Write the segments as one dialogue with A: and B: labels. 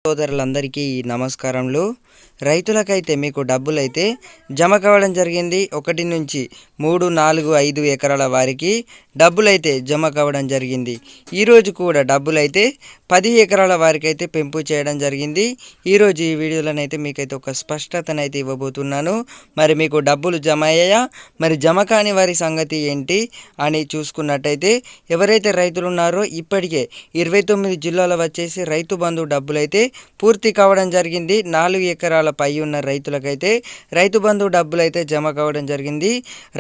A: సోదరులందరికీ నమస్కారములు. రైతులకైతే మీకు డబ్బులైతే జమ కావడం జరిగింది. 1 నుంచి 3, 4, 5 ఎకరాల వారికి డబ్బులైతే జమ కావడం జరిగింది. ఈరోజు కూడా డబ్బులైతే 10 ఎకరాల వారికి అయితే పెంపు చేయడం జరిగింది. ఈరోజు ఈ వీడియోలోనైతే మీకైతే ఒక స్పష్టతనైతే ఇవ్వబోతున్నాను. మరి మీకు డబ్బులు జమ అయ్యాయా, మరి జమ కాని వారి సంగతి ఏంటి అని చూసుకున్నట్టయితే ఎవరైతే రైతులు ఉన్నారో ఇప్పటికే 29 జిల్లాలో వచ్చేసి రైతు బంధు డబ్బులైతే పూర్తి కావడం జరిగింది. 4 ఎకరాల పై ఉన్న రైతులకైతే రైతు బంధు డబ్బులైతే జమ కావడం జరిగింది.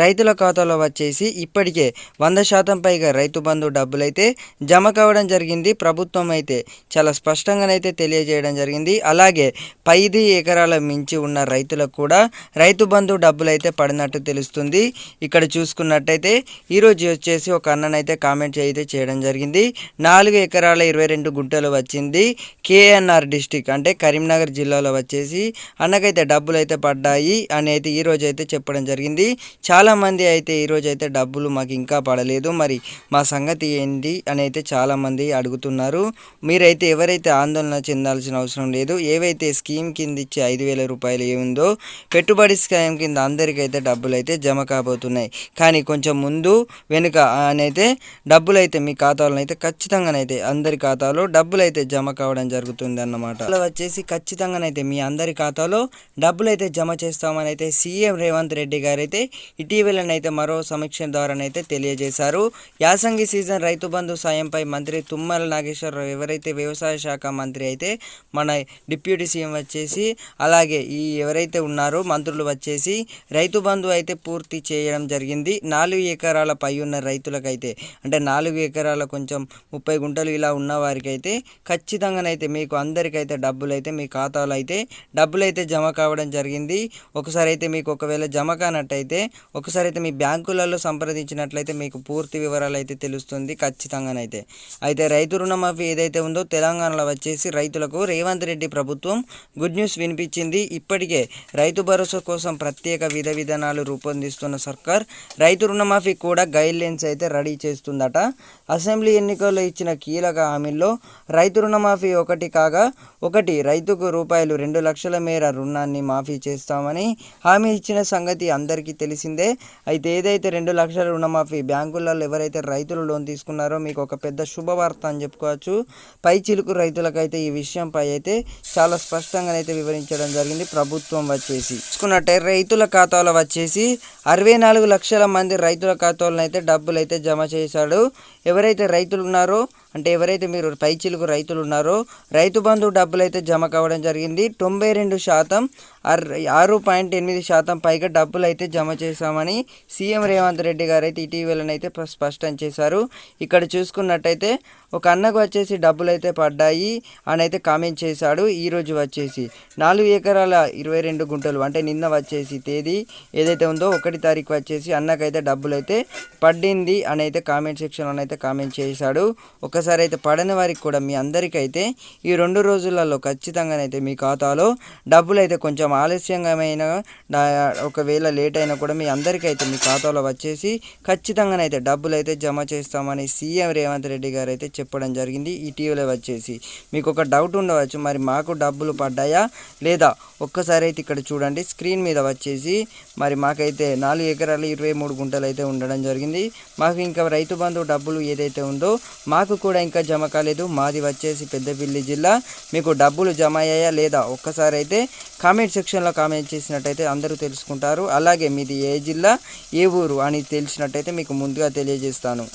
A: రైతుల ఖాతాలో వచ్చేసి ఇప్పటికే 100% పైగా రైతు బంధు డబ్బులైతే జమ కావడం జరిగింది. ప్రభుత్వం అయితే చాలా స్పష్టంగానైతే తెలియజేయడం జరిగింది. అలాగే 10 ఎకరాల మించి ఉన్న రైతులకు కూడా రైతు బంధు డబ్బులైతే పడినట్టు తెలుస్తుంది. ఇక్కడ చూసుకున్నట్టయితే ఈరోజు వచ్చేసి ఒక అన్ననైతే కామెంట్ అయితే చేయడం జరిగింది. 4 ఎకరాల 22 గుంటలు వచ్చింది. కేఎన్ఆర్ డిస్టిక్ అంటే కరీంనగర్ జిల్లాలో వచ్చేసి అన్నకైతే డబ్బులు అయితే పడ్డాయి అని అయితే ఈరోజు అయితే చెప్పడం జరిగింది. చాలామంది అయితే ఈరోజు అయితే డబ్బులు మాకు ఇంకా పడలేదు, మరి మా సంగతి ఏంటి అని అయితే చాలామంది అడుగుతున్నారు. మీరైతే ఎవరైతే ఆందోళన చెందాల్సిన అవసరం లేదు. ఏవైతే స్కీమ్ కింద ఇచ్చే 5,000 రూపాయలు ఏముందో పెట్టుబడి స్కీమ్ కింద అందరికైతే డబ్బులు అయితే జమ కాబోతున్నాయి. కానీ కొంచెం ముందు వెనుక అనైతే డబ్బులు అయితే మీ ఖాతాలో అయితే ఖచ్చితంగానైతే అందరి ఖాతాలో డబ్బులు అయితే జమ కావడం జరుగుతుంది అన్నమాట. వచ్చేసి ఖచ్చితంగానైతే మీ అందరి ఖాతాలో డబ్బులు అయితే జమ చేస్తామని అయితే సీఎం రేవంత్ రెడ్డి గారు అయితే ఇటీవలనైతే మరో సమీక్ష ద్వారానైతే తెలియజేశారు. యాసంగి సీజన్ రైతు బంధు సాయంపై మంత్రి తుమ్మల నాగేశ్వరరావు ఎవరైతే వ్యవసాయ శాఖ మంత్రి అయితే మన డిప్యూటీ సీఎం వచ్చేసి అలాగే ఈ ఎవరైతే ఉన్నారో మంత్రులు వచ్చేసి రైతు బంధు అయితే పూర్తి చేయడం జరిగింది. 4 ఎకరాల పై ఉన్న రైతులకైతే అంటే 4 ఎకరాల కొంచెం 30 గుంటలు ఇలా ఉన్న వారికి అయితే ఖచ్చితంగానైతే మీకు అందరికైతే డబ్బులు అయితే మీ ఖాతాలో అయితే డబ్బులు అయితే జమ కావడం జరిగింది. ఒకసారి అయితే మీకు ఒకవేళ జమ కానట్టయితే ఒకసారి అయితే మీ బ్యాంకులలో సంప్రదించినట్లయితే మీకు పూర్తి వివరాలు అయితే తెలుస్తుంది ఖచ్చితంగానైతే. అయితే రైతు రుణమాఫీ ఏదైతే ఉందో తెలంగాణలో వచ్చేసి రైతులకు రేవంత్ రెడ్డి ప్రభుత్వం గుడ్ న్యూస్ వినిపించింది. ఇప్పటికే రైతు భరోసా కోసం ప్రత్యేక విధానాలు రూపొందిస్తున్న సర్కార్ రైతు రుణమాఫీ కూడా గైడ్ లైన్స్ అయితే రెడీ చేస్తుందట. అసెంబ్లీ ఎన్నికల్లో ఇచ్చిన కీలక హామీల్లో రైతు రుణమాఫీ ఒకటి కాగా రైతుకు రూపాయలు 2 లక్షల మేర రుణాన్ని మాఫీ చేస్తామని హామీ ఇచ్చిన సంగతి అందరికీ తెలిసిందే. అయితే ఏదైతే 2 లక్షల రుణమాఫీ బ్యాంకులలో ఎవరైతే రైతులు లోన్ తీసుకున్నారో మీకు ఒక పెద్ద శుభవార్త అని చెప్పుకోవచ్చు. పై చిలుకు రైతులకైతే ఈ విషయంపై అయితే చాలా స్పష్టంగానైతే వివరించడం జరిగింది ప్రభుత్వం వచ్చేసి. చూసుకున్నట్టే రైతుల ఖాతాలో వచ్చేసి 64 లక్షల మంది రైతుల ఖాతాలను అయితే డబ్బులు అయితే జమ చేశాడు. ఎవరైతే రైతులు ఉన్నారో అంటే ఎవరైతే మీరు పై చిలుకు రైతులు ఉన్నారో రైతు బంధు డబ్బులు అయితే జమ కావడం జరిగింది. 92% 6.8% పైగా డబ్బులు అయితే జమ చేశామని సీఎం రేవంత్ రెడ్డి గారు అయితే ఇటీవలనైతే స్పష్టం చేశారు. ఇక్కడ చూసుకున్నట్టయితే ఒక అన్నకు వచ్చేసి డబ్బులు అయితే పడ్డాయి అని అయితే కామెంట్ చేశాడు. ఈరోజు వచ్చేసి 4 ఎకరాల 22 గుంటలు అంటే నిన్న వచ్చేసి తేదీ ఏదైతే ఉందో 1 తారీఖు వచ్చేసి అన్నకైతే డబ్బులు అయితే పడింది అని అయితే కామెంట్ సెక్షన్లో అయితే కామెంట్ చేశాడు. ఒకసారి అయితే పడని వారికి కూడా మీ అందరికైతే ఈ 2 రోజులలో ఖచ్చితంగానైతే మీ ఖాతాలో డబ్బులు అయితే కొంచెం ఆలస్యంగా ఒకవేళ లేట్ అయినా కూడా మీ అందరికైతే మీ ఖాతాలో వచ్చేసి ఖచ్చితంగానైతే డబ్బులు అయితే జమ చేస్తామని సీఎం రేవంత్ రెడ్డి గారు అయితే చెప్పడం జరిగింది. ఇటీవల వచ్చేసి మీకు ఒక డౌట్ ఉండవచ్చు, మరి మాకు డబ్బులు పడ్డాయా లేదా ఒక్కసారి అయితే ఇక్కడ చూడండి స్క్రీన్ మీద వచ్చేసి మరి మాకైతే 4 ఎకరాలు 23 గుంటలు అయితే ఉండడం జరిగింది. మాకు ఇంకా రైతు బంధు డబ్బులు ఏదైతే ఉందో మాకు కూడా ఇంకా జమ కాలేదు. మాది వచ్చేసి పెద్దపల్లి జిల్లా. మీకు డబ్బులు జమ అయ్యాయా లేదా ఒక్కసారి అయితే కామెంట్ సెక్షన్లో కామెంట్ చేసినట్టయితే అందరూ తెలుసుకుంటారు. అలాగే మీది ఏ జిల్లా ఏ ఊరు అని తెలిసినట్టయితే మీకు ముందుగా తెలియజేస్తాను.